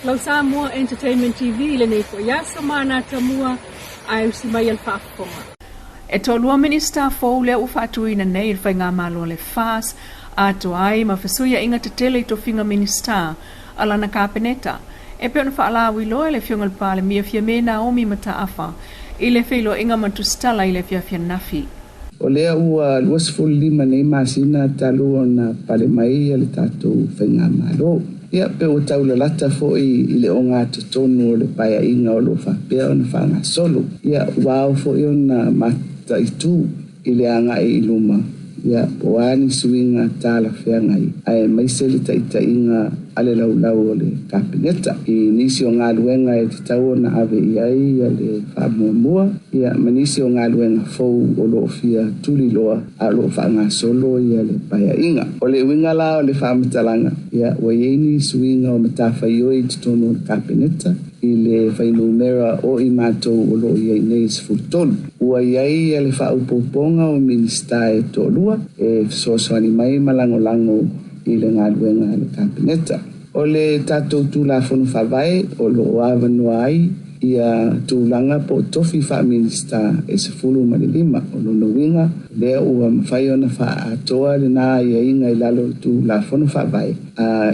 Lau Samoa Entertainment TV le nei ko yaso mana tamua ai usimai al fafonga. E tolua minista fo le ufatuina nei fai ngā malo le fas ato ai ma fesuia inga te tele i to finga minista alana kapeneta. E pe ona faala wilo le fionga le pale mia fia me Naomi mataafa i le feilo inga matustala i le fia nafi. O lea ua luasful lima nei masina talu ona pale mai le tatou fai ngā malo. Ia pe o taula lata fo i le o ngā tonu o le paia inga o lo whapea o na whanga solo. Ia wao fo i o na mata i tū i le anga i luma. Ia po ani suinga tala whea ngai. Ai maisele ta inga ale lau o le kapineta. I nisi o ngā luenga e te tau na ave i ai a le whamua. Ia manisi o ngā luenga fou o lo fia Tuli-Loa a lo whanga solo i a le paia inga. O le winga la o le whamatalanga. Ia wa yeini suinga o matawhai oi te tono o le kapineta. I le whainumera o i mātou o lo iei nei sfurtonu. Ua iei a le whaupoponga o minista e tōlua e sosoani mai malango i le ngā luenga le kapineta. O le tātou tūlafonu whawai o lo avanua ai ia tūlanga po tofi wha minista e se fulu malilima o lo winga lea ua mawhai ona wha atoa le nā ia inga i lalo tūlafonu whawai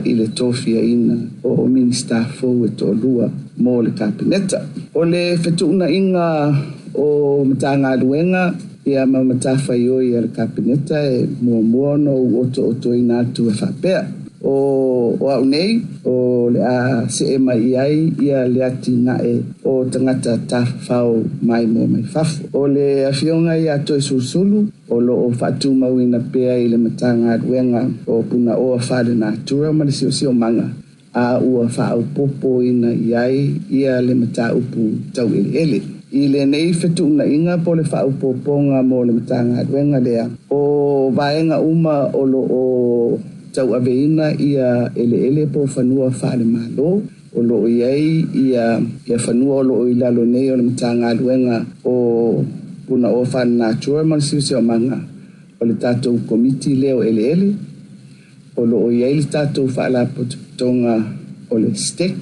i le tofi a ina o minista fou e tōlua mo le kapineta. O le whetuna inga o mata ngā luenga ia mamatawhai oi a le kapineta e mua no oto ina atu e whapea. O au nei, o le a se e mai ai ia le ati nae o tangata tawhau mai mo mai fafu. O le awhionga i ato e susulu, o lo o whatu mawina pea i le matanga ruenga o puna o a whare na tura ma le sio manga. A ua whao popo ina iai ia le mata upu tau ele. I le nei whetuna inga po le whao poponga mo le matanga ruenga lea. O vaenga uma o lo o tau aveina ia ele po whanua whare malo o lo iei ia whanua o lo i lalo nei o le matanga ruenga o puna o whare na tura ma le sio manga. O le tātou komiti leo ele o lo iei le tātou whaala potonga o le stek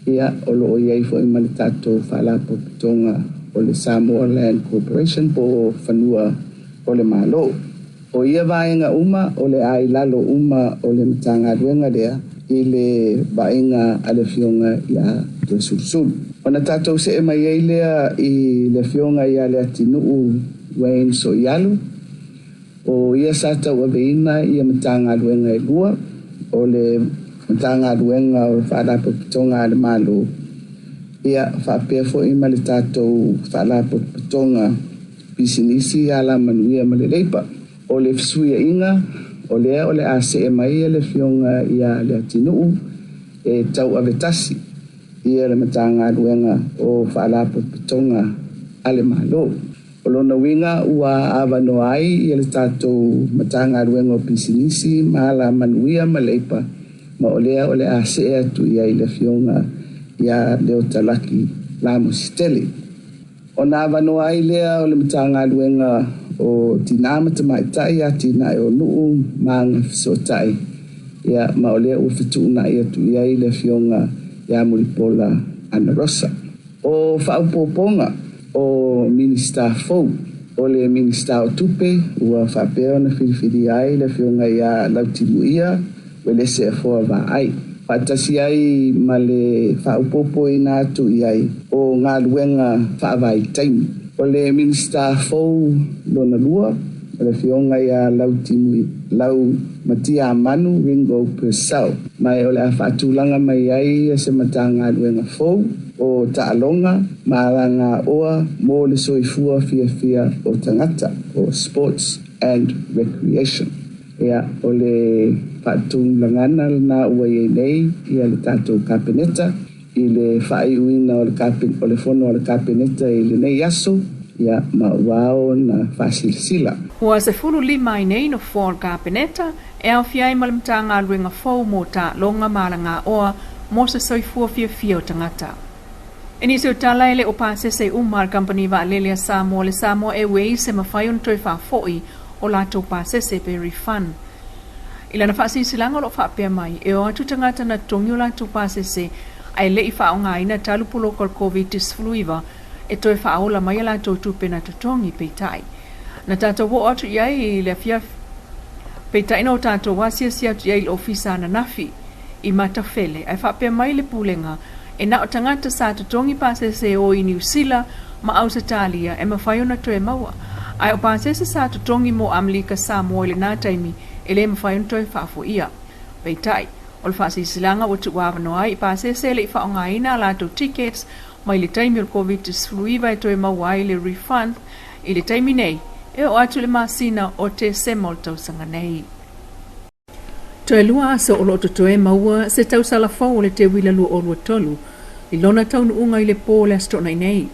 ia o lo iei fo ima le tātou whaala potonga o le Samoa Land Corporation po whanua o le malo. O ia vaenga uma o le ai lalo uma o le matanga ruenga lea i le vaenga ale fionga ia te sursul. O na tātou se e mai ei lea i le fionga ia le atinuu Wayne so ialu. O ia satau aveina ia matanga ruenga e lua o le matanga ruenga o whaalapo pitonga le malo. Ia whapea fo ima le tātou whaalapo pitonga pisinisi ala manuia ma le leipa. O le fsuia inga, o le a se e mai le fionga ia le atinuu e tau avetasi ia le matanga ruenga o whaalapo pitonga ale malo. O lona winga ua awano ai ia le tātou matanga ruenga o pisinisi maala manuia ma leipa ma o le a se e atu ia i le fionga ia leo talaki la musitele. O na awano ai lea o le matanga ruenga o tina mata mai tai a tina o nuu manga so tai ia ma ole o fituna ia tu ia i le fionga ia muripola ana rosa o whaupoponga o minista fou o le minista o tupe ua whapea na whiriwhiri ai le fionga ia lautimu ia wele se foa wa ai patasi ai ma le whaupopo ina atu iai o ngā luenga whaavai taimi. O le minista fou lona lua, o le fionga ia lau matia manu ringo persau. Mai o le a whaatulanga mai ai se matanga luenga fou, o taalonga, maranga oa, mo le soifua fia o tangata, o sports and recreation. Ia o le whaatulangana na ua iei nei, ia le tātou kapineta, i le whaiuina o le fono o le kapineta i le nei aso, ia ma wao na whasilisila. Ua se fulu lima i nei no fōr kapineta, e au fiai malimtanga ruenga fōu mō tā longa maranga oa mō se soifua fia o tangata. E nisi o tala ele o pāsese umar company wa Lelia Samoa le Samoa e wei se mawhai on toi whafoi o lato pāsese pe refund. Ila na whasi silanga lo whapea mai, e o atu tangata na tongi o lato pāsese ai le I whaongaina talu pulo kol COVID-19 e toi whaola mai ala tō tūpena tutongi peitai. Na tātou wo atu iai le fia peitai no tātou wasia si atu iai ofisa na nafi I matawhele ai whapea mai le pulenga e na o tangata sa tutongi pasese o I New Zealand ma Ausitalia e mawhaiona toe maua. Ai o pasese sa tutongi mo Amerika Samoa le nā taimi e le mawhaiona toe whafo ia. Peitai, o le whasi silanga o tu wawano ai I pasese le I whaongaina ala tō tickets mai le taimi o COVID-19 e toe maua ai le refund I le taimi nei e o atu le masina o te semol tausanga nei. Toe lua asa o loto toe maua se tausala fau le te wila lua o lua tolu I lona taunu unga I le pō le astona nei.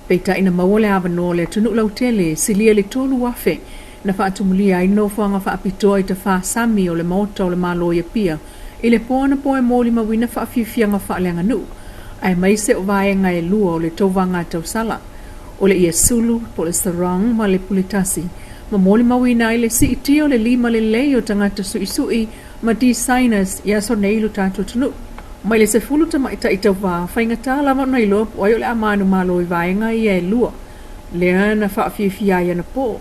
Peita ina maua le avano le tunu lau tele silia le tolu wafe na whaatumulia I no whanga whaapitoa I te whaasami o le mauta o le maloia pia I le pō na pō e mōli mawina whaafiufianga whaaleanga nu. Ai mai se o vaenga e lua o le tauvanga tausala. O le ia sulu, po le sarang, ma le pulitasi. Ma moli mawina I le si itio le lima le lei o tangata sui ma designers ia so neilu tātou tunu. Mai le se fulu ta maita I tauwa, whaingata lama na ilo, o le amanu malo I vaenga I e lua. Le ana whaafiufia ia na pō.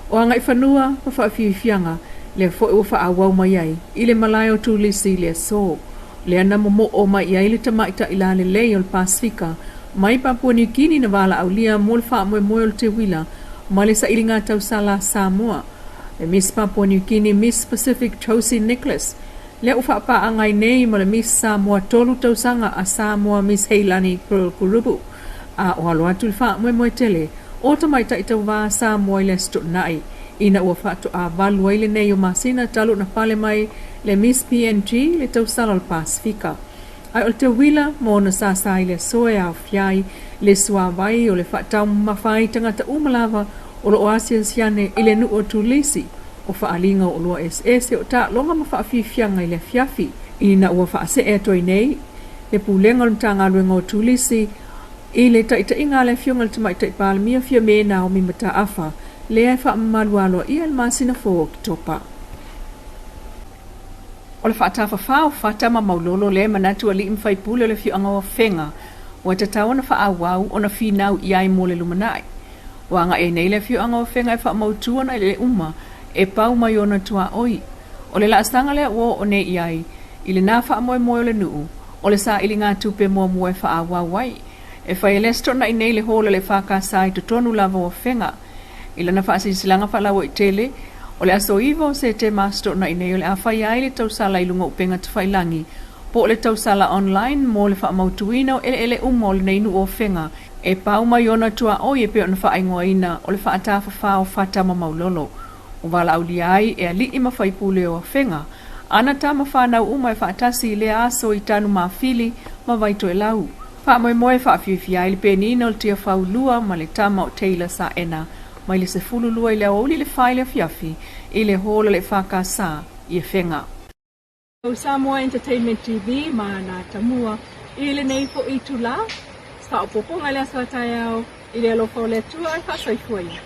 O anga I whanua, ma whaafiufianga, le fo e ufa awau mai ai, I le malai o Tuli-Samoa le so. Le ana momo o mai ia I le ta maita I la le lei o le Pasifika, mai Papua New Guinea na wala aulia mo le wha moe moe o le te wila, ma le sa ilinga tau sala Samoa. Le Miss Papua New Guinea Miss Pacific Josie Nicholas, le ufa pa angai nei ma le Miss Samoa tolu tau sanga a Samoa Miss Heilani Kurubu. A o alo atu le wha moe moe tele, o ta maita I tau wā Samoa I le stot nai, ina ua wha a valu ai le nei o masina talu na pale mai le Miss PNG le tau sala o le Pasifika. Ai o te wila mo na sasai le soe au fiai le suawai o le whaatau mawhai tangata umalava o lo oasia siane I le nu o tulisi o whaalinga o loa SS o ta longa mawhaafifianga I le fiafi ina ua whaase e toi nei le pulenga o tanga luenga o tulisi I le taita inga le fionga le tamaita I palamia fia me na o mimata afa le ai whaamalualo I al masina fo ki topa. O le whaatafa whao whaatama maulolo le manatu ali imwhai pule le fiu anga o whenga wa te tau na whaawau o na whinau I ai mo le lumanai. Wa anga e nei le fiu anga o whenga e whaamautua na le uma e pau mai o na tua oi. O le laastanga le o ne I ai I le nā whaamoe moe o le nuu o le sa ili ngā tupe mua mua e whaawau wai. E whai elestro na I nei le hola le whakasai tu tonu lava o whenga. I le na whaasisilanga whalawa I tele o le aso iwo se te masto na inei o le awhai ai le tausala I lunga upenga te whailangi. Po le tausala online mo le whaamautuina o ele uma o le neinu o whenga. E pau mai ona tua o e pe ona whaingoa ina o le whaatafa whao whatama maulolo. O wala auli ai e ali ima whaipule o whenga. Ana tama whanau uma e whaatasi le aso I tanu mawhili ma waito e lau. Whaamoe moe whaafiufi ai le penina o le tia whaulua ma le tama o Taylor sa ena. Mai le se fululua I le aoli le whaile fiafi I le hola le whakasa I e whenga. Samoa Entertainment TV ma na tamua I le nei fo I tula. Sa o poponga le asa tai au I le alofa o le tua I whasoifua ia.